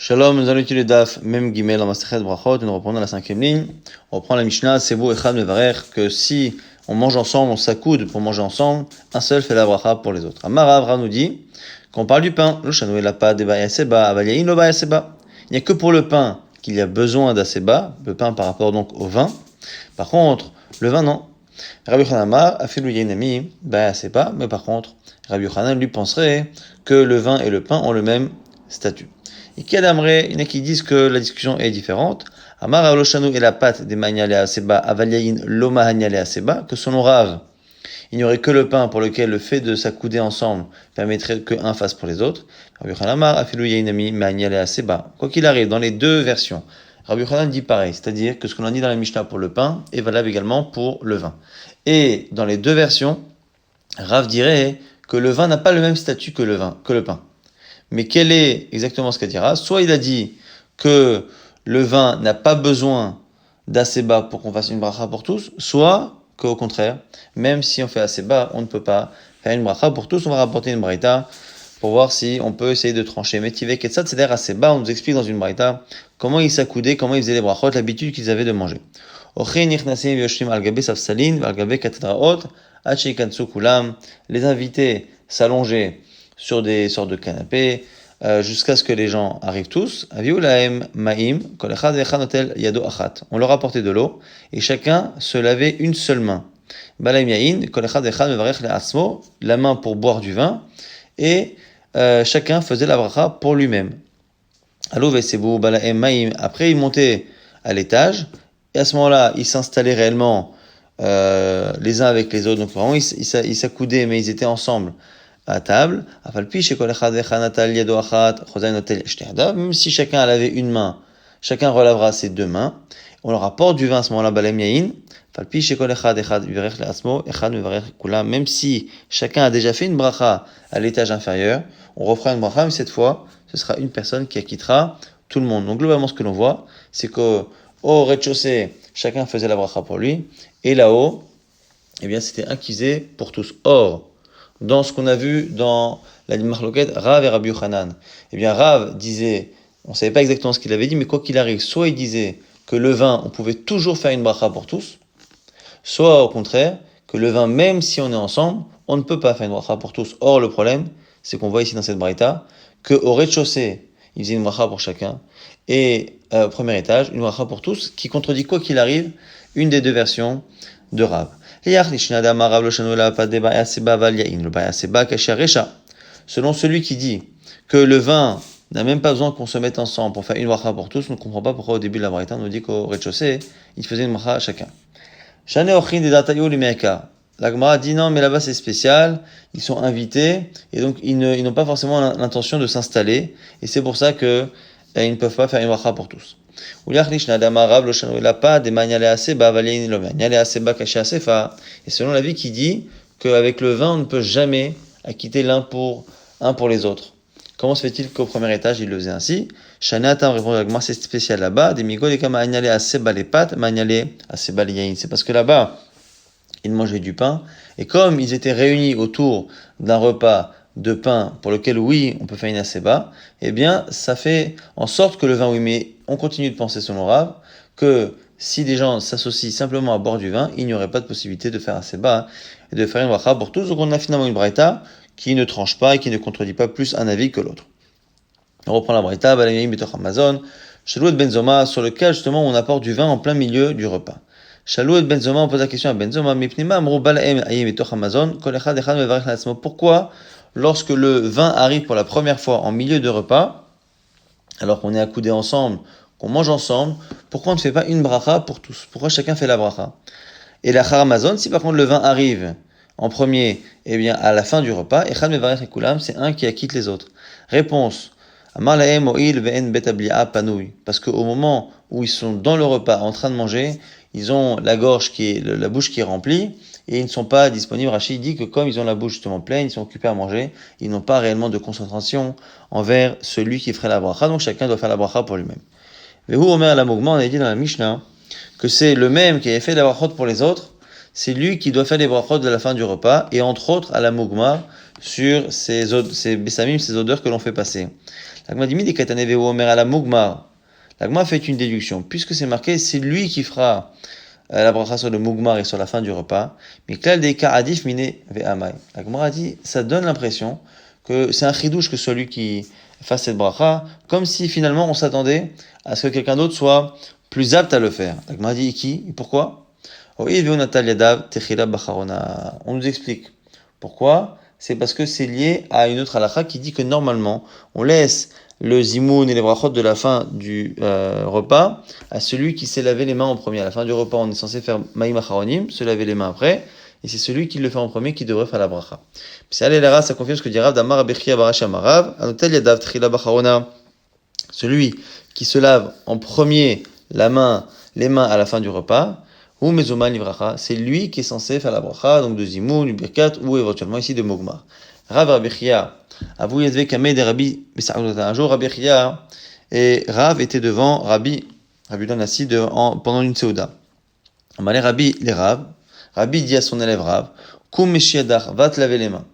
Shalom, nous allons étudier le Daf Mem Gimel en Masechet Brachot, nous reprenons la 5e ligne. On reprend la Mishnah, Sebo Echad Mevarer, que si on mange ensemble, on s'accoude pour manger ensemble, un seul fait la bracha pour les autres. Amar Avra nous dit qu'on parle du pain, le chanou et la pâte, des bayaseba, avaliaïn, le bayaseba. Il n'y a que pour le pain qu'il y a besoin d'aseba, le pain par rapport donc au vin. Par contre, le vin non. Rabbi Yochanan Amar, afilou yainami, bayaseba, mais par contre, Rabbi Yochanan lui penserait que le vin et le pain ont le même statut. Et qui adamrait, il y en a qui disent que la discussion est différente. Amar Aloshanu et la pâte des maniale aseba, avaliaïn loma haniale aseba, que selon Rav, il n'y aurait que le pain pour lequel le fait de s'accouder ensemble permettrait qu'un fasse pour les autres. Rabbi Yochanan Amar, afilou yainami, maniale aseba. Quoi qu'il arrive, dans les deux versions, Rabbi Yochanan dit pareil, c'est-à-dire que ce qu'on a dit dans la Mishnah pour le pain est valable également pour le vin. Et dans les deux versions, Rav dirait que le vin n'a pas le même statut que le pain. Mais quel est exactement ce qu'il dira? Soit il a dit que le vin n'a pas besoin d'aseba pour qu'on fasse une bracha pour tous, soit qu'au contraire, même si on fait aseba, on ne peut pas faire une bracha pour tous. On va rapporter une braïta pour voir si on peut essayer de trancher. Mais tivek et tzad, c'est-à-dire aseba, on nous explique dans une braïta comment ils s'accoudaient, comment ils faisaient les brachot, l'habitude qu'ils avaient de manger. Les invités s'allonger sur des sortes de canapés, jusqu'à ce que les gens arrivent tous. On leur apportait de l'eau, et chacun se lavait une seule main. La main pour boire du vin, et chacun faisait la bracha pour lui-même. Après, ils montaient à l'étage, et à ce moment-là, ils s'installaient réellement les uns avec les autres. Donc vraiment, ils s'accoudaient, mais ils étaient ensemble à table. Même si chacun lavait une main, chacun relavera ses deux mains. On leur apporte du vin à ce moment-là, même si chacun a déjà fait une bracha à l'étage inférieur, on refera une bracha, mais cette fois, ce sera une personne qui acquittera tout le monde. Donc globalement, ce que l'on voit, c'est qu'au rez-de-chaussée, chacun faisait la bracha pour lui, et là-haut, eh bien, c'était acquisé pour tous. Or, dans ce qu'on a vu dans la Marloquette, Rav et Rabbi Yochanan, eh bien, Rav disait, on ne savait pas exactement ce qu'il avait dit, mais quoi qu'il arrive, soit il disait que le vin, on pouvait toujours faire une bracha pour tous, soit au contraire, que le vin, même si on est ensemble, on ne peut pas faire une bracha pour tous. Or, le problème, c'est qu'on voit ici dans cette braïta, qu'au rez-de-chaussée, il faisait une bracha pour chacun, et au premier étage, une bracha pour tous, qui contredit quoi qu'il arrive, une des deux versions de Rav. Selon celui qui dit que le vin n'a même pas besoin qu'on se mette ensemble pour faire une bracha pour tous, on ne comprend pas pourquoi au début de la braïta on nous dit qu'au rez-de-chaussée, il faisait une bracha à chacun. La Gemara dit non, mais là-bas c'est spécial, ils sont invités, et donc ils n'ont pas forcément l'intention de s'installer, et c'est pour ça qu'ils ne peuvent pas faire une bracha pour tous. Et selon l'avis qui dit qu'avec le vin, on ne peut jamais acquitter un pour les autres. Comment se fait-il qu'au premier étage, il le faisait ainsi? Shanatam répond à la c'est spécial là-bas. C'est parce que là-bas, ils mangeaient du pain. Et comme ils étaient réunis autour d'un repas de pain pour lequel, oui, on peut faire une aseba, eh bien, ça fait en sorte que le vin, oui, mais on continue de penser selon Rav, que si des gens s'associent simplement à boire du vin, il n'y aurait pas de possibilité de faire aseba et de faire une bracha pour tous. Donc on a finalement une braïta qui ne tranche pas et qui ne contredit pas plus un avis que l'autre. On reprend la braïta, Balayim Betoch Amazon, Shalou et Benzoma, sur lequel justement on apporte du vin en plein milieu du repas. Shalou et Benzoma, on pose la question à Benzoma, Mipnima Amrou Balayim Ayim Betoch Amazon, Kol Echad Echad Mevarech Latzmo. Pourquoi, lorsque le vin arrive pour la première fois en milieu de repas, alors qu'on est accoudés ensemble, qu'on mange ensemble, pourquoi on ne fait pas une bracha pour tous? Pourquoi chacun fait la bracha? Et la Haramazon, si par contre le vin arrive en premier, eh bien à la fin du repas, Echad Mevarech Ekulam, c'est un qui acquitte les autres. Réponse. Amar lahem oil ve'en betablia panouy. Parce qu'au moment où ils sont dans le repas en train de manger, ils ont la bouche qui est remplie, et ils ne sont pas disponibles. Rachid dit que comme ils ont la bouche justement pleine, ils sont occupés à manger, ils n'ont pas réellement de concentration envers celui qui ferait la bracha, donc chacun doit faire la bracha pour lui-même. Vehu omer la mougma, on a dit dans la Mishnah, que c'est le même qui avait fait la brachot pour les autres, c'est lui qui doit faire les brachot de la fin du repas, et entre autres à la mugmar, sur ces bessamim, ces odeurs que l'on fait passer. L'agma dit, midi kataneve omer à la mugmar. L'agma fait une déduction, puisque c'est marqué, c'est lui qui fera la bracha sur le mugmar et sur la fin du repas. Mais klal de adif mine ve'amai. L'agma a dit, ça donne l'impression que c'est un chidouche que ce soit lui qui fasse cette bracha, comme si finalement on s'attendait à ce que quelqu'un d'autre soit plus apte à le faire. L'agma a dit, qui? Pourquoi? On nous explique. Pourquoi? C'est parce que c'est lié à une autre halakha qui dit que normalement, on laisse le zimoun et les brachot de la fin du repas à celui qui s'est lavé les mains en premier. À la fin du repas, on est censé faire maïm acharonim, se laver les mains après, et c'est celui qui le fait en premier qui devrait faire la bracha. Puis ça confirme ce que dit Rav d'Amar Abechia Barasham Rav, Anotel Yadav Tchila Bacharona, celui qui se lave en premier les mains à la fin du repas, ou mezoman livracha, c'est lui qui est censé faire la bracha, donc de zimoun, du birkat, ou éventuellement ici de mogmar. Rav Abechia, Avou Yadve Kameh de Rabbi Besa'udata. Un jour, Rabbi Chia et Rav étaient devant Rabbi Danassi pendant une seuda. Amalé Rabbi les Rav. Rabbi dit à son élève Rav, Koum Meshiadach, va te laver les mains.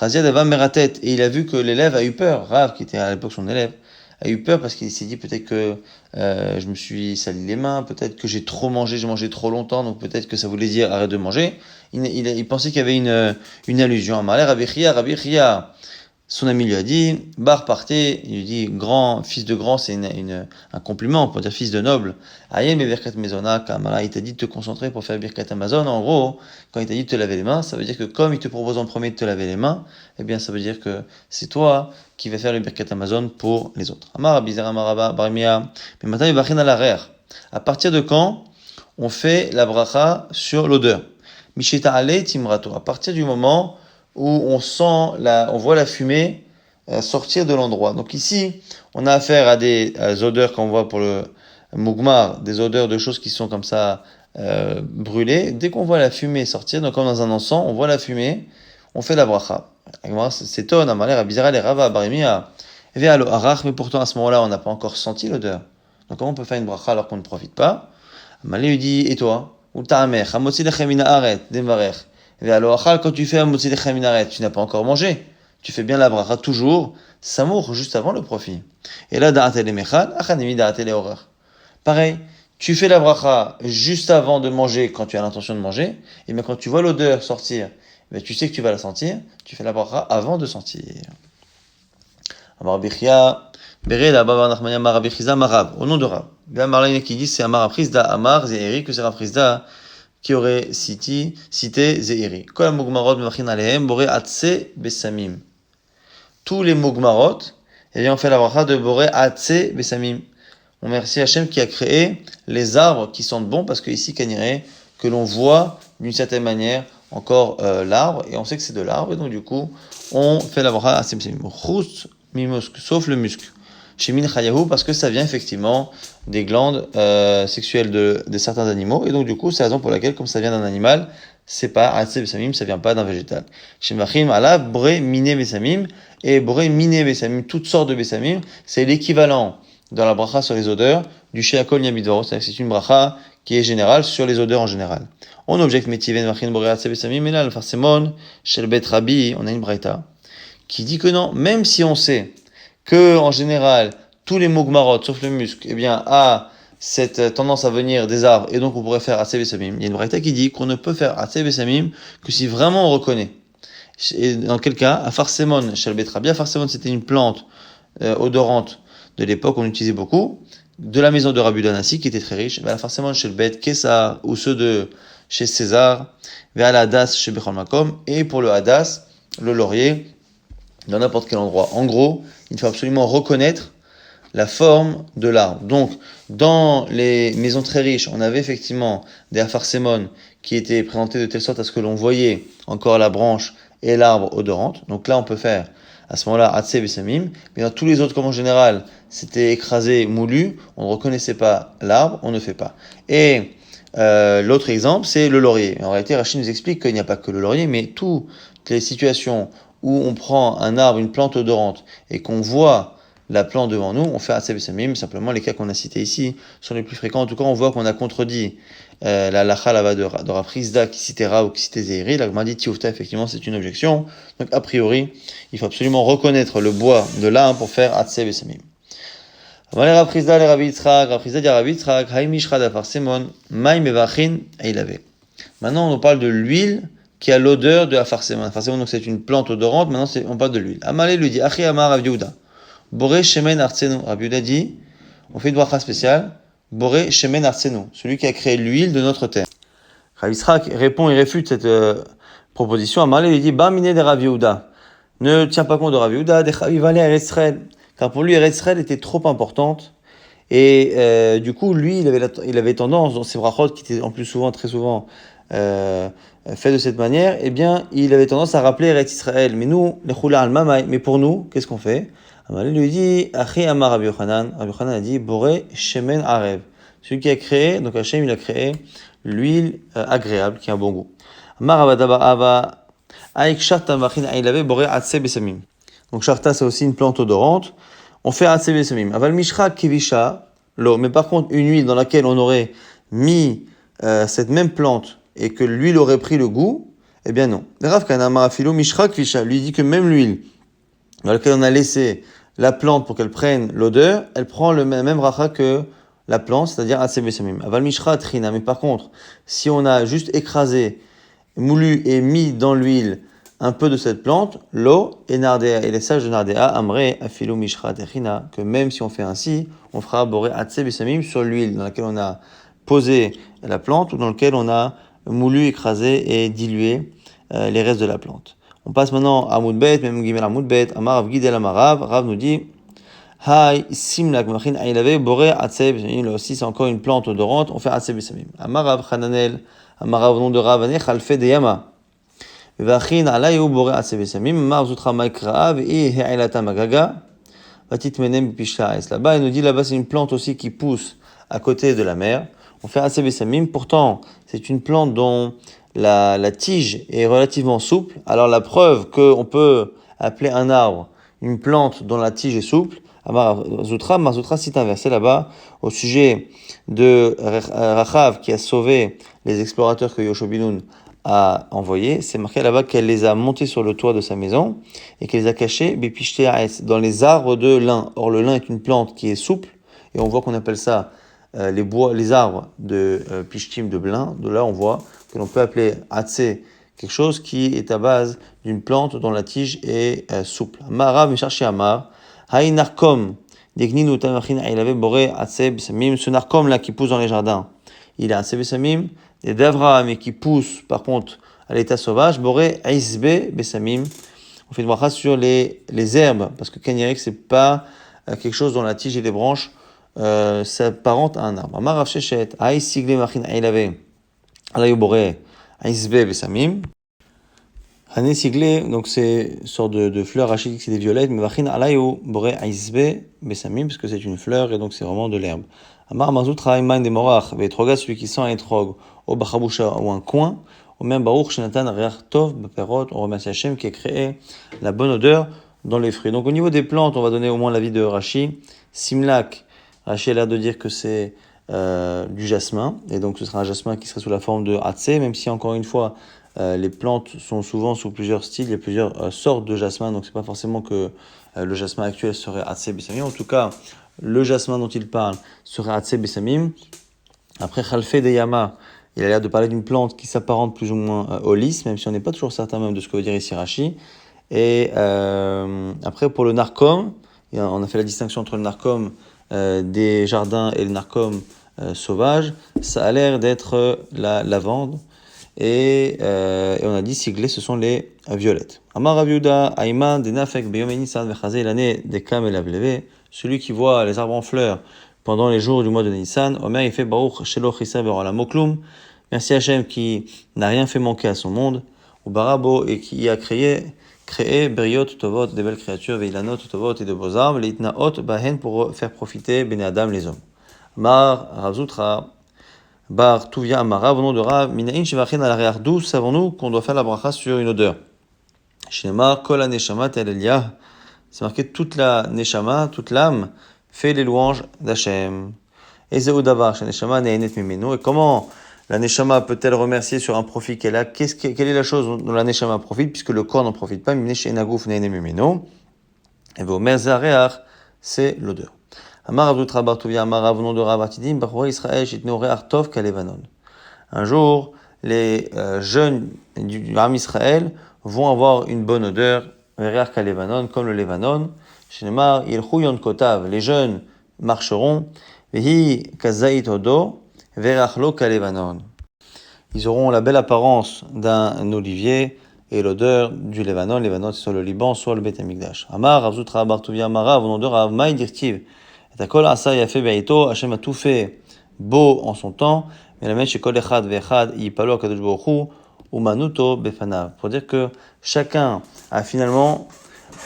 Chazia Dava Meratet, et il a vu que l'élève a eu peur. Rav, qui était à l'époque son élève, a eu peur parce qu'il s'est dit peut-être que je me suis sali les mains, peut-être que j'ai trop mangé, j'ai mangé trop longtemps, donc peut-être que ça voulait dire arrête de manger. Il pensait qu'il y avait une allusion. Amalé Rabbi Chia. Son ami lui a dit, Bar partez, il lui dit, grand, fils de grand, c'est un compliment, on peut dire fils de noble. Ayem et Birkat Mezona, Kamala, il t'a dit de te concentrer pour faire Birkat Amazon. En gros, quand il t'a dit de te laver les mains, ça veut dire que comme il te propose en premier de te laver les mains, eh bien, ça veut dire que c'est toi qui vas faire le Birkat Amazon pour les autres. Amar, Bizar, Amaraba, Barmia, mais maintenant, il va rien à l'arrière. À partir de quand on fait la bracha sur l'odeur? Misheta Ale Timrato, à partir du moment où on voit la fumée sortir de l'endroit. Donc ici, on a affaire à des odeurs qu'on voit pour le mugmar, des odeurs de choses qui sont comme ça brûlées. Dès qu'on voit la fumée sortir, donc comme dans un encens, on voit la fumée, on fait la bracha. C'est ton, Amalé, Bizarre, les Rava, Barimia, Vealo Arach, mais pourtant à ce moment-là, on n'a pas encore senti l'odeur. Donc comment on peut faire une bracha alors qu'on ne profite pas? Amalé lui dit, et toi? Ou ta'amer, Hamotzi lechem aret, demarech. Et alors, quand tu fais un motzi lechem minaret, tu n'as pas encore mangé. Tu fais bien la bracha toujours, samour, juste avant le profit. Et là, da'atel mechad, achanemi da'atel horreur. Pareil, tu fais la bracha juste avant de manger, quand tu as l'intention de manger, et bien quand tu vois l'odeur sortir, ben tu sais que tu vas la sentir, tu fais la bracha avant de sentir. Amar Bichia, Bered, Abba Nachmania, Amar Bichiza, Marab, au nom de Rab. Bien Marlène qui dit c'est Amar Aprisda, Amar, Zéhiri, que c'est Aprisda, qui aurait cité Zeiri. Kol mugmarot mevachin alehem boré atse besamim. Tous les mugmarot, eh bien on fait la bracha de boré atse besamim. On remercie Hachem qui a créé les arbres qui sentent bon, parce que ici, Kaniré, que l'on voit d'une certaine manière encore l'arbre, et on sait que c'est de l'arbre, et donc du coup, on fait la bracha atse besamim. Chous mimosk, sauf le musc. Chez Min Chayahu, parce que ça vient effectivement des glandes sexuelles de certains animaux, et donc du coup, c'est la raison pour laquelle, comme ça vient d'un animal, c'est pas Atzeh Besamim, ça vient pas d'un végétal. Chez Machim, Ala, Boré Miné Besamim, et Boré Miné Besamim, toutes sortes de Besamim, c'est l'équivalent dans la bracha sur les odeurs du Sheakol Yamidvaro, c'est-à-dire que c'est une bracha qui est générale sur les odeurs en général. On objecte Metiven Machin Boré Atzeh Besamim, et là, le Farsemon, Shelbet Rabbi, on a une braïta, qui dit que non, même si on sait que, en général, tous les mugmarot, sauf le musc, eh bien, a cette tendance à venir des arbres, et donc on pourrait faire Atzeh Besamim. Il y a une braïta qui dit qu'on ne peut faire Atzeh Besamim que si vraiment on reconnaît. Et dans quel cas? À Farsemon, Shelbet Rabia, Farsemon c'était une plante odorante de l'époque, on utilisait beaucoup, de la maison de Rabbi Danassi, qui était très riche. À Farsemon, Shelbet, Kessar, ou ceux de chez César, vers la Hadas, chez Bechol Makom, et pour le Hadas, le laurier, dans n'importe quel endroit. En gros, il faut absolument reconnaître la forme de l'arbre. Donc, dans les maisons très riches, on avait effectivement des apharsémones qui étaient présentés de telle sorte à ce que l'on voyait encore la branche et l'arbre odorante. Donc là, on peut faire à ce moment-là Atzeh Besamim. Mais dans tous les autres, comme en général, c'était écrasé, moulu, on ne reconnaissait pas l'arbre, on ne fait pas. Et l'autre exemple, c'est le laurier. En réalité, Rachid nous explique qu'il n'y a pas que le laurier, mais toutes les situations où on prend un arbre, une plante odorante, et qu'on voit la plante devant nous, on fait Atzeh Besamim. Simplement, les cas qu'on a cités ici sont les plus fréquents. En tout cas, on voit qu'on a contredit la lacha là-bas de Rav Rizda qui citait Ra ou qui citait Zeiri. La Gemara dit Tioufta, effectivement, c'est une objection. Donc, a priori, il faut absolument reconnaître le bois de là pour faire Atzeh Besamim. Rav Rizda, les Rav Yitzchak, Rav Rizda dit Rav Yitzchak, Haïm Mishra d'Afar Semon, Maïm Evachin, Eilavé. Maintenant, on parle de l'huile qui a l'odeur de Afar Semon. Afar Semon, donc c'est une plante odorante. Maintenant, on parle de l'huile. Amalé lui dit Achi Amar Rav Yehuda. Boré Shemen Artsenu. Rav Yehuda dit, on fait une bracha spéciale. Boré Shemen Artsenu, celui qui a créé l'huile de notre terre. Rav Yitzchak répond et réfute cette proposition. Amalé lui dit Ba mine de Rav Yehuda. Ne tiens pas compte de Rav Yehuda, de Chavivale Eretz Israël. Car pour lui, Eretz Israël était trop importante. Et du coup, lui, il avait tendance, dans ses brachot, qui étaient en plus souvent, très souvent, fait de cette manière, eh bien, il avait tendance à rappeler Eretz Israël. Mais nous, les Chula al Mamay, mais pour nous, qu'est-ce qu'on fait? Il lui dit, Achi Amar Rabbi Yochanan. Rabbi Yochanan a dit, Boré Shemen Arev. Celui qui a créé, donc Hachem, il a créé l'huile agréable, qui a un bon goût. Amar Ava Aik Sharta Machin Ailave Boré Atse Besamim. Donc Sharta, c'est aussi une plante odorante. On fait Atse Besamim. Aval Mishra Kivisha, l'eau. Mais par contre, une huile dans laquelle on aurait mis cette même plante et que l'huile aurait pris le goût, eh bien non. Rav Kana Marafilo Mishra Kivisha lui dit que même l'huile dans laquelle on a laissé la plante pour qu'elle prenne l'odeur, elle prend le même racha que la plante, c'est-à-dire Atse Besamim. Aval Mishra Trina. Mais par contre, si on a juste écrasé, moulu et mis dans l'huile un peu de cette plante, l'eau et Nardea, et les sages de Nardea, Amré, Afilo Mishra Techina, que même si on fait ainsi, on fera Boré Atse Besamim sur l'huile dans laquelle on a posé la plante ou dans laquelle on a moulu, écrasé et dilué les restes de la plante. On passe maintenant à Moudbet, même Gimel à Moudbet, Amar Rav Gidel Amarav, Rav nous dit, Hai Simlak Machin Ailave, Boré Atse Besamim, là aussi c'est encore une plante odorante, on fait Atse Besamim. Amar Rav Chananel, Amar Rav nom de Rav, Ane Chalfe de Yama. Vachin alayu boré Atse Besamim, marzutra maikraav et he'ilata magaga, vatit menem pisha. Là-bas, il nous dit là-bas, c'est une plante aussi qui pousse à côté de la mer. On fait Atse Besamim. Pourtant, c'est une plante dont la tige est relativement souple. Alors, la preuve qu'on peut appeler un arbre une plante dont la tige est souple, Marzutra cite un verset là-bas au sujet de Rachav qui a sauvé les explorateurs que Yoshua ben Nun a envoyé. C'est marqué là-bas qu'elle les a montés sur le toit de sa maison et qu'elle les a cachés dans les arbres de lin. Or, le lin est une plante qui est souple et on voit qu'on appelle ça les arbres de Pishtim de lin. De là, on voit que l'on peut appeler Atse quelque chose qui est à base d'une plante dont la tige est souple. Marav Mesharchi Amar, Haï Narkom, Degnin Utamachin Ailave Boré Atse Besamim, ce narkom là qui pousse dans les jardins, il a Atse Besamim, des Davra, mais qui pousse par contre à l'état sauvage, Boré Aizbe Besamim. On fait une bracha sur les herbes, parce que Kanyarek c'est pas quelque chose dont la tige et les branches s'apparentent à un arbre. Amar Rav Sheshet, Haï Sigle Machin Ailave, Alayu Boré Aizbe Besamim. Hané siglé, donc c'est une sorte de fleur rachitique, c'est des violettes, mais vachin alayu boré aizbe besamim, parce que c'est une fleur et donc c'est vraiment de l'herbe. Amar mazutra iman de morach, vetroga, celui qui sent un etrog, au bachabusha ou un coin, au même baruch shenatan reach tov beperot, on remercie Hachem qui a créé la bonne odeur dans les fruits. Donc au niveau des plantes, on va donner au moins l'avis de Rashi. Simlak, Rashi a l'air de dire que c'est du jasmin, et donc ce sera un jasmin qui serait sous la forme de hatse, même si encore une fois, les plantes sont souvent sous plusieurs styles, il y a plusieurs sortes de jasmin, donc c'est pas forcément que le jasmin actuel serait Atse Besamim. En tout cas, le jasmin dont il parle serait Atse Besamim. Après, Chalfe de Yama, il a l'air de parler d'une plante qui s'apparente plus ou moins au lys, même si on n'est pas toujours certain même de ce que veut dire ici Rashi. Et après, pour le narcome, on a fait la distinction entre le narcome des jardins et le narcome sauvage. Ça a l'air d'être la lavande. Et on a dit siglé, ce sont les violettes. Amar Rav Yehuda, Aïman, des Nafek, Beyom Nissan, Vechazé, l'année des Kam et Lavlevé, celui qui voit les arbres en fleurs pendant les jours du mois de Nissan, Omer, il fait Baruch, Shelo, Chissa, Berola, Moklum, merci Hachem qui n'a rien fait manquer à son monde, ou Barabo, et qui a créé Beriot, Tovot, des belles créatures, Veilanot, Tovot, et de beaux arbres, les Itnaot, Bahen, pour faire profiter Bene Adam, les hommes. Amar Rav Zutra, Bar Tuvia Amara, au nom de Rav, Minaïn Shevachin à l'arrière, d'où savons-nous qu'on doit faire la bracha sur une odeur? Shinema, Kol Aneshamat El Eliyah, c'est marqué toute la neshama, toute l'âme, fait les louanges d'Hachem. Et Zéou Davar, Neshama Ne'enet Mimeno. Et comment la Neshama peut-elle remercier sur un profit qu'elle a? Quelle est la chose dont la Neshama profite, puisque le corps n'en profite pas? Mimne She'enagouf Ne'enet Mimeno. Et Vomer Zareach, c'est l'odeur. Amar Avdutra Bartuvia, Amar Avnon de Rabatidim, Bachore Israël, Shitno Reach Tov Kalevanon. Un jour, les jeunes du Ram Israël vont avoir une bonne odeur, Reach Kalevanon, comme le Levanon. Shenemar, Ilchou Yon Kotav, les jeunes marcheront. Vehi Kazait Odo, Verachlo Kalevanon. Ils auront la belle apparence d'un olivier et l'odeur du Levanon. Levanon, c'est soit le Liban, soit le Beth Amikdash. Amar, Ravzutra, Bartuvia, Amara, venant de Rav, Maï Dirtiv. Et Akol Asa Yafe Beito, Hachem a tout fait beau en son temps, mais la même chez Kol Echad Vechad, Yipalo Kadosh Baruch Hu, Umanuto Befanav. Pour dire que chacun a finalement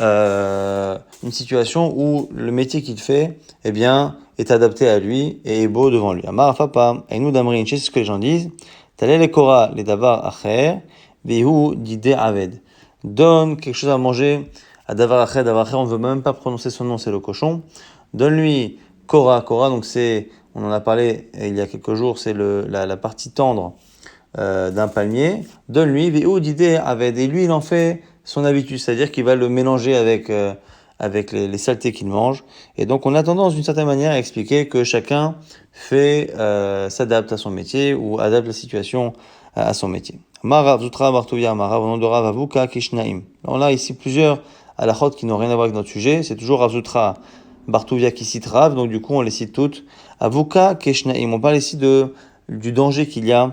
une situation où le métier qu'il fait, eh bien, est adapté à lui et est beau devant lui. Amar Afapa, Ainu Damrin, c'est ce que les gens disent. Talé les Kora, les Davar Acher, Behu Dide Aved. Donne quelque chose à manger à Davar Acher. Davar Acher, on ne veut même pas prononcer son nom, c'est le cochon. Donne-lui Kora. Kora, donc c'est, on en a parlé il y a quelques jours, c'est la partie tendre d'un palmier. Donne-lui Behu Dide Aved. Et lui, il en fait son habitude, c'est-à-dire qu'il va le mélanger avec les saletés qu'il mange. Et donc, on a tendance, d'une certaine manière, à expliquer que chacun s'adapte à son métier ou adapte la situation à son métier. Marav, Zutra, Bartuvia, Marav, Onodora, Vavuka, Kishnaim. On a ici plusieurs halachot qui n'ont rien à voir avec notre sujet. C'est toujours Rav Zutra, Bartuvia qui cite Rav, donc du coup, on les cite toutes. Avuka, Kishnaim. On parle ici du danger qu'il y a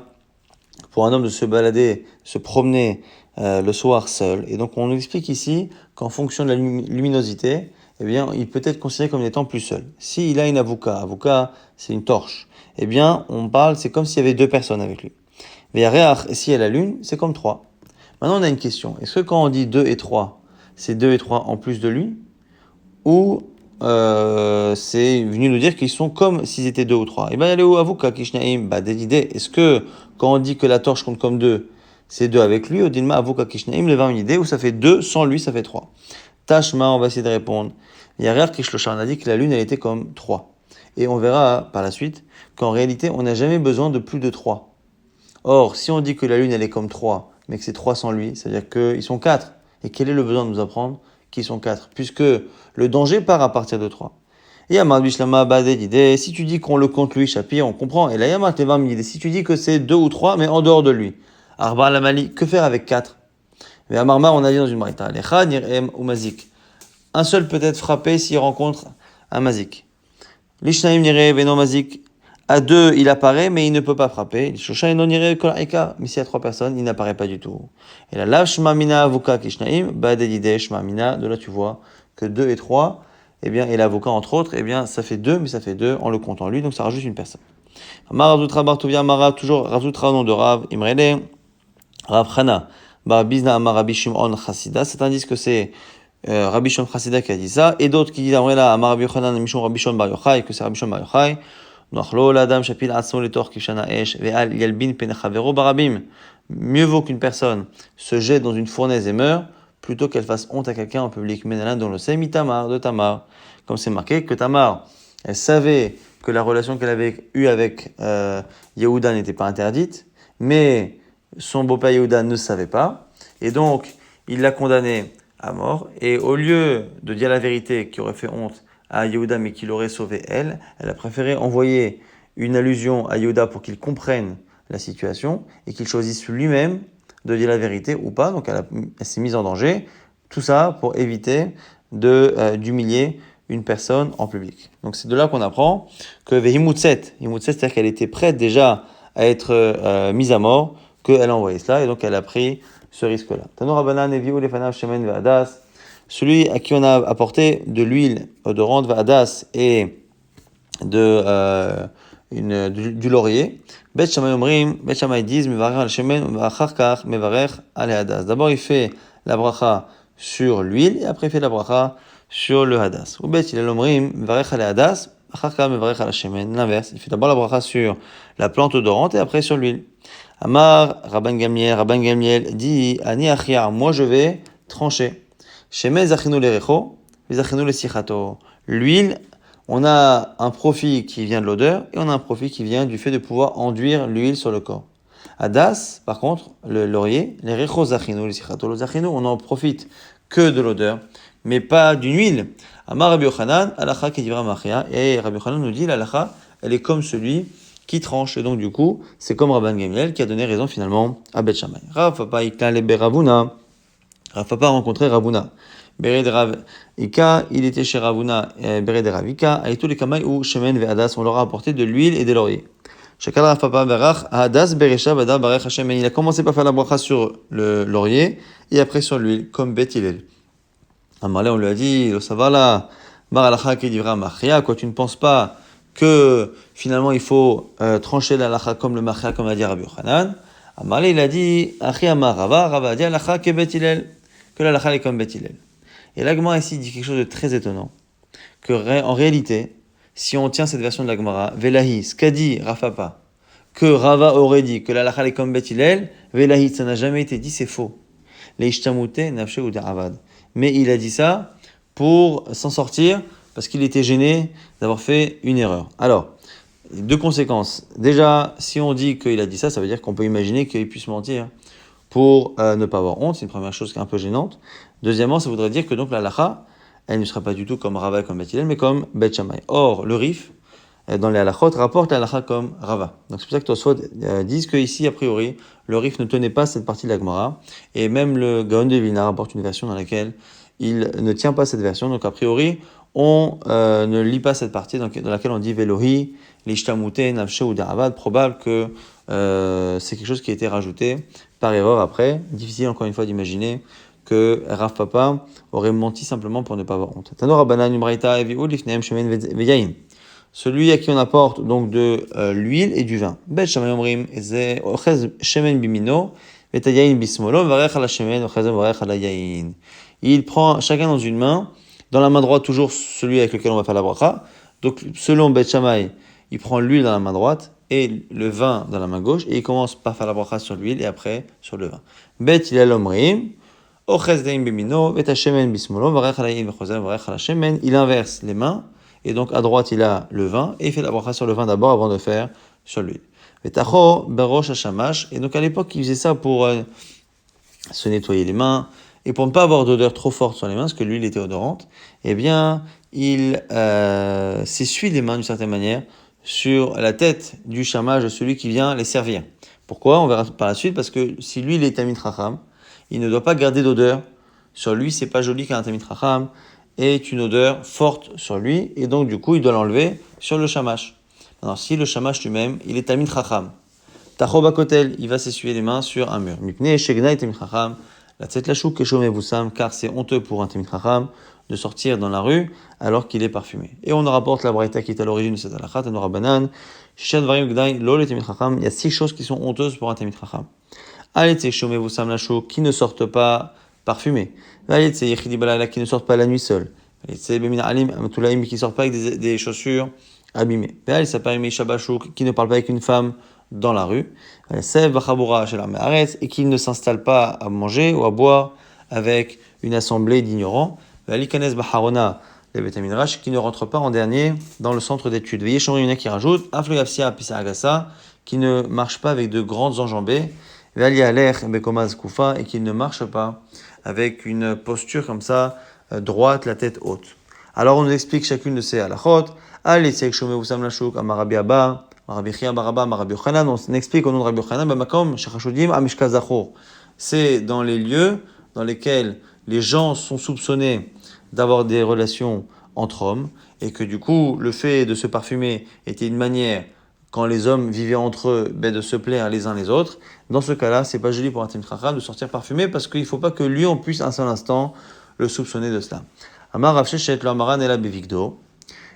pour un homme de se balader, se promener le soir seul. Et donc, on nous explique ici qu'en fonction de la luminosité, eh bien, il peut être considéré comme étant plus seul. S'il a une avocat, c'est une torche, eh bien, on parle, c'est comme s'il y avait deux personnes avec lui. Et si elle a la lune, c'est comme trois. Maintenant, on a une question. Est-ce que quand on dit 2 et 3, c'est 2 et 3 en plus de lui? Ou c'est venu nous dire qu'ils sont comme s'ils étaient 2 ou 3? Eh bien, elle est où avocat, Kishnaim? Bah, des idées. Est-ce que quand on dit que la torche compte comme 2, c'est 2 avec lui, au Dilma avocat Kishnaim, les 20 une idée, où ça fait 2, sans lui, ça fait 3. Tashma, on va essayer de répondre. Yarer Kishlosha, on a dit que la lune, elle était comme 3. Et on verra par la suite qu'en réalité, on n'a jamais besoin de plus de 3. Or, si on dit que la lune, elle est comme 3, mais que c'est 3 sans lui, c'est-à-dire qu'ils sont 4. Et quel est le besoin de nous apprendre qu'ils sont 4? Puisque le danger part à partir de 3. Et Yamad Bishlama Badé d'idée, si tu dis qu'on le compte lui, Shapir, on comprend. Et la Yamad Tevam d'idée, si tu dis que c'est 2 ou 3, mais en dehors de lui. Arba Lamali, que faire avec 4? Mais à Marmar, on a dit dans une marita, l'Echad Nirem ou Mazik. Un seul peut être frappé s'il rencontre un Mazik. L'Ishnaim Nire Veno Mazik. À 2, il apparaît, mais il ne peut pas frapper. L'Ishosha Eno Nire Kol Eka. Mais s'il y a 3 personnes, il n'apparaît pas du tout. Et la Lav Shmamina Avuka Kishnaim, Badedide Shmamina. De là, tu vois que 2 et 3, eh bien, et l'avocat entre autres, eh bien, ça fait 2, mais ça fait 2 en le comptant lui, donc ça rajoute une personne. Amar Ravzutra Bartuvia Marav, toujours Ravzutra au nom de Rav, Imrele, Rav Chana, Bar Bizna Amar Rabbi Shimon Chassida. C'est indice que c'est Rabbi Shimon Chassida qui a dit ça, et d'autres qui disent Amrela Amar Rabbi Yochanan Mishon Rabbi Shimon Bar Yochai, que c'est Rabbi Shimon Bar Yochai. Nochlo l'Adam Shapil Atzmo Letor Kishana Esh Ve'al Yelbin Penechavero Barabim. Mieux vaut qu'une personne se jette dans une fournaise et meure, plutôt qu'elle fasse honte à quelqu'un en public. Menalan dans le Semi Tamar de Tamar. Comme c'est marqué que Tamar, elle savait que la relation qu'elle avait eue avec Yehuda n'était pas interdite, mais son beau-père Yehuda ne savait pas, et donc il l'a condamnée à mort, et au lieu de dire la vérité qui aurait fait honte à Yehuda mais qui l'aurait sauvé elle a préféré envoyer une allusion à Yehuda pour qu'il comprenne la situation et qu'il choisisse lui-même de dire la vérité ou pas, donc elle s'est mise en danger, tout ça pour éviter d'humilier une personne en public. Donc c'est de là qu'on apprend que Vehimutset, c'est-à-dire qu'elle était prête déjà à être mise à mort, qu'elle a envoyé cela, et donc elle a pris ce risque-là. Tano Rabbanan Eviu Lefanav Shemen Ve'adas, celui à qui on a apporté de l'huile odorante Ve'adas et du laurier. Bet Shammai Omrim, Bet Shammai disent Mevarech al Shemen Ve'achar Kach Mevarech al Hadas. D'abord il fait la bracha sur l'huile et après il fait la bracha sur le hadas. Ou bet il Omrim Mevarech al Hadas, Achar Kach Mevarech al Shemen. L'inverse, il fait d'abord la bracha sur la plante odorante et après sur l'huile. Amar Rabban Gamliel dit Ani Achia, moi je vais trancher. Shemez Achinu Lerecho, v'zachenu lesichato. L'huile, on a un profit qui vient de l'odeur et on a un profit qui vient du fait de pouvoir enduire l'huile sur le corps. Adas, par contre, le laurier, les rechos zachenu lesichato, le zachenu, on n'en profite que de l'odeur, mais pas d'une huile. Amar Rabbi Yochanan, alacha kedivra machia, et Rabbi Yochanan nous dit, l'alacha, elle est comme celui qui tranche. Et donc, du coup, c'est comme Rabban Gamliel qui a donné raison finalement à Bet Shammai. Rav Papa Ika le Beravuna. Rav Papa a rencontré Ravuna. Bered Rav Ika, il était chez Ravuna, Bered Rav Ika, Aïtou les Kamai ou Shemen Ve'adas, on leur a apporté de l'huile et des lauriers. Chakal Rav Papa Berach, Hadas Beresha Bada Barech Hashem. Il a commencé par faire la bracha sur le laurier et après sur l'huile, comme Bet Hillel. Amalé, on lui a dit, le savala, Bar Alacha Kedivra Machia, quoi, tu ne penses pas que finalement il faut trancher l'alacha comme le machia, comme l'a dit Rabbi Yochanan. Amalé, il a dit, Achi Amar Rava, Rava a dit alacha ke Bet Hillel, que l'alacha est comme Bet Hillel. Et l'Agmara ici dit quelque chose de très étonnant, que en réalité, si on tient cette version de l'Agmara, Velahi, ce qu'a dit Rafapa, que Rava aurait dit que l'alacha est comme Bet Hillel, Velahi, ça n'a jamais été dit, c'est faux. Les ishtamute nafshe ou avad. Mais il a dit ça pour s'en sortir, parce qu'il était gêné d'avoir fait une erreur. Alors, deux conséquences. Déjà, si on dit qu'il a dit ça, ça veut dire qu'on peut imaginer qu'il puisse mentir pour ne pas avoir honte. C'est une première chose qui est un peu gênante. Deuxièmement, ça voudrait dire que donc la halacha, elle ne sera pas du tout comme Rava, comme Bet Hillel, mais comme Bet Shammai. Or, le Rif, dans les halachot, rapporte la halacha comme Rava. Donc c'est pour ça que Tosfot disent qu'ici, a priori, le Rif ne tenait pas cette partie de la Gemara. Et même le Gaon de Vilna rapporte une version dans laquelle il ne tient pas cette version. Donc a priori, on ne lit pas cette partie dans laquelle on dit Velohi, l'ishtamute, nafshe ou da'avad. Probable que c'est quelque chose qui a été rajouté par erreur après. Difficile encore une fois d'imaginer que Rav Papa aurait menti simplement pour ne pas avoir honte. Tanor Rabbanan Umraita evi'ud lifneim shemen ve'yayin. Celui à qui on apporte donc de l'huile et du vin. Bet Shammai omrim ze ochez shemen bimino v'tayayin bismolo varech ala shemen ochez varech ala yayin. Il prend chacun dans une main, dans la main droite toujours celui avec lequel on va faire la bracha. Donc selon Bet Shammai, il prend l'huile dans la main droite et le vin dans la main gauche et il commence par faire la bracha sur l'huile et après sur le vin. Bet Hillel omrim ochez deim bimino v'tashemen bismolo varech ala yayin v'chozer varech ala shemen. Il inverse les mains. Et donc, à droite, il a le vin, et il fait la bracha sur le vin d'abord avant de faire sur l'huile. Vetacho berosh hashamash. Et donc, à l'époque, il faisait ça pour se nettoyer les mains, et pour ne pas avoir d'odeur trop forte sur les mains, parce que l'huile était odorante, eh bien, il s'essuie les mains d'une certaine manière sur la tête du shamash de celui qui vient les servir. Pourquoi? On verra par la suite, parce que si l'huile est tamid chacham, il ne doit pas garder d'odeur sur lui, c'est pas joli qu'un tamid chacham est une odeur forte sur lui, et donc du coup, il doit l'enlever sur le shamash. Alors, si le shamash lui-même, il est tamid chacham, tacho bakotel, il va s'essuyer les mains sur un mur. Mipnei shegnaï tamid chacham, la tset lachou keshom evusam, car c'est honteux pour un tamid chacham de sortir dans la rue alors qu'il est parfumé. Et on nous rapporte la braïta qui est à l'origine de cette halakha, Tanor Rabbanan, shishan varim gdaï, lo le tamid chacham, il y a 6 choses qui sont honteuses pour un tamid chacham. Alet keshom evusam lachou, qui ne sortent pas parfumés. Qui ne sortent pas la nuit seul. Qui ne sortent pas avec des chaussures abîmées. Qui ne parle pas avec une femme dans la rue. Et qui ne s'installe pas à manger ou à boire avec une assemblée d'ignorants. Qui ne rentre pas en dernier dans le centre d'études. Il y en a qui rajoutent qui ne marche pas avec de grandes enjambées. Et qui ne marche pas avec une posture comme ça, droite, la tête haute. Alors on nous explique chacune de ces halachot. On explique au nom de Rabbi Yochanan, c'est dans les lieux dans lesquels les gens sont soupçonnés d'avoir des relations entre hommes, et que du coup, le fait de se parfumer était une manière, quand les hommes vivaient entre eux, de se plaire les uns les autres. Dans ce cas-là, c'est pas joli pour un tamid chacham de sortir parfumé, parce qu'il faut pas que lui, on puisse un seul instant le soupçonner de cela. Amar Rav Sheshet lo amaran ela bevigdo.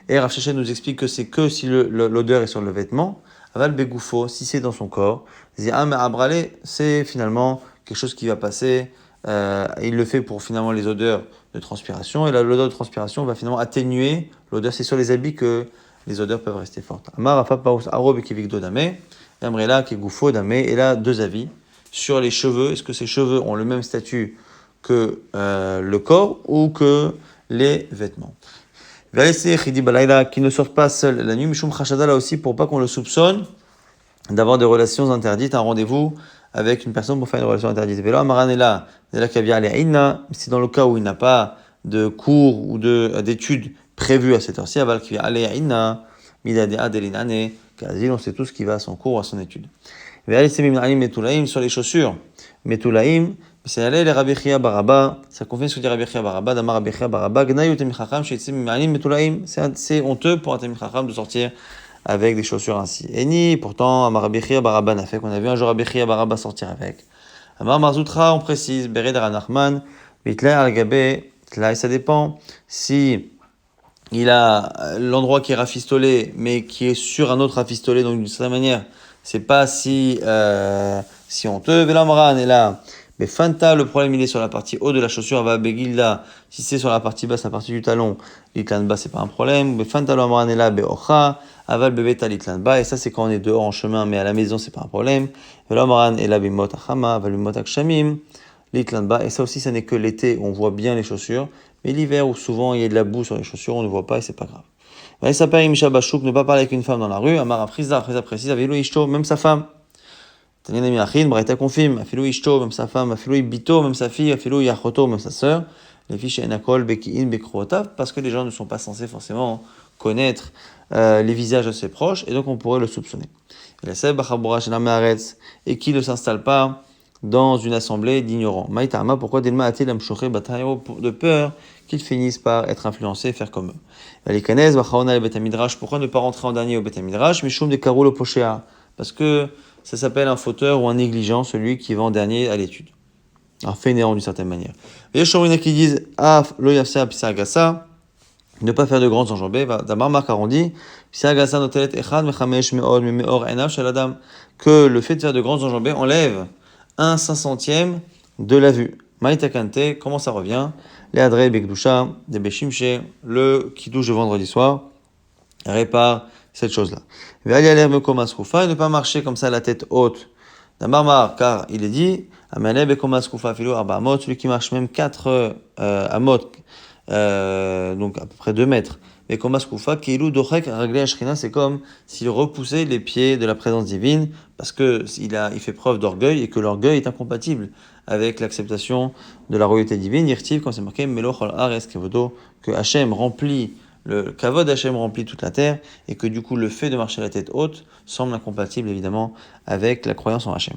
Et Rav Sheshet nous explique que c'est que si l'odeur est sur le vêtement. Aval begoufo, si c'est dans son corps. Zi'am abrale, c'est finalement quelque chose qui va passer. Il le fait pour finalement les odeurs de transpiration, et l'odeur de transpiration va finalement atténuer l'odeur. C'est sur les habits que les odeurs peuvent rester fortes. Amar afapaus arob kivigdo dame. Amrela qui goufo dame. Et là, deux avis sur les cheveux. Est-ce que ces cheveux ont le même statut que le corps, ou que les vêtements. Qui ne sortent pas seuls la nuit, Mishum Chashada là aussi pour pas qu'on le soupçonne d'avoir des relations interdites, un rendez-vous avec une personne pour faire une relation interdite. Velo Amaranela, c'est dans le cas où il n'a pas de cours ou d'études prévues à cette heure-ci, Aval Kvi'ale'ina, Midadea Delinane, Kazil, on sait tout ce qui va à son cours ou à son étude. Sur les chaussures, Metulaim, c'est aller les Rabbi Chia Baraba, ça confirme ce que dit Rabbi Chia Baraba, Damar Rabbi Chia Baraba, Gnayu Temim Chacham, Sheitzim Mimalim Metulaim, c'est honteux pour un Temim Chacham de sortir avec des chaussures ainsi. Et ni, pourtant, Amar Rabbi Chia Baraba n'a fait qu'on a vu un jour Rabbi Chia Baraba sortir avec. Amar Marzoutra, on précise, Bered Ranachman, Bitla Al-Gabe, ça dépend si il a l'endroit qui est rafistolé, mais qui est sur un autre rafistolé, donc d'une certaine manière, c'est pas si honteux. Velamran est là. Mais Fanta, le problème il est sur la partie haute de la chaussure, va Begilda, si c'est sur la partie basse, la partie du talon, l'itlan bas c'est pas un problème. Mais Fanta l'amran est là, Beocha, aval bebeta l'itlan bas, et ça c'est quand on est dehors en chemin, mais à la maison c'est pas un problème. Velamran est là, Bimot achama, aval bimot akshamim, l'itlan bas, et ça aussi ça n'est que l'été où on voit bien les chaussures, mais l'hiver où souvent il y a de la boue sur les chaussures, on ne voit pas et c'est pas grave. Il s'appelle Misha Bachouk, ne pas parler avec une femme dans la rue, Amara Friza précise, Avilo Ishto, même sa femme. Tanyan Amiachin, Braïta confirme, Afilo Ishto, même sa femme, Afilo Ibito, même sa fille, Afilo Yachoto, même sa sœur, les fiches Enakol, Bekiin, Bekroota, parce que les gens ne sont pas censés forcément connaître les visages de ses proches, et donc on pourrait le soupçonner. Et qui ne s'installe pas dans une assemblée d'ignorants. Maïtama, pourquoi Delma a-t-il de peur qu'ils finissent par être influencés et faire comme eux. Pourquoi ne pas rentrer en dernier au Bet Midrash, Mishum de Karou le Pochea, parce que ça s'appelle un fauteur ou un négligent, celui qui va en dernier à l'étude. Un fainéant d'une certaine manière. Il y a des qui disent lo yafsa pisagasa, ne pas faire de grandes enjambées. D'abord, Marc Arrondi, pisagasa notelet echad mechamesh meod meor enav shaladam, que le fait de faire de grandes enjambées enlève 1/500 de la vue. Maïtakante, comment ça revient? Les Adrei Bekdusha, des Beshimche, le qui touche le vendredi soir, répare cette chose-là. Et ne pas marcher comme ça la tête haute. D'Amarmar, car il est dit, Amane Bekomas Kufa Filo Arba Amot, celui qui marche même 4 amot, donc à peu près 2 mètres. Bekomas Kufa, Keilu Dochek Raglé Ashrina, c'est comme s'il repoussait les pieds de la présence divine, parce que il fait preuve d'orgueil et que l'orgueil est incompatible avec l'acceptation de la royauté divine. Irtiv, quand c'est marqué, Melochol Ares Kevodo, que Hachem remplit le Kavod Hachem remplit toute la terre, et que du coup le fait de marcher la tête haute semble incompatible évidemment avec la croyance en Hachem.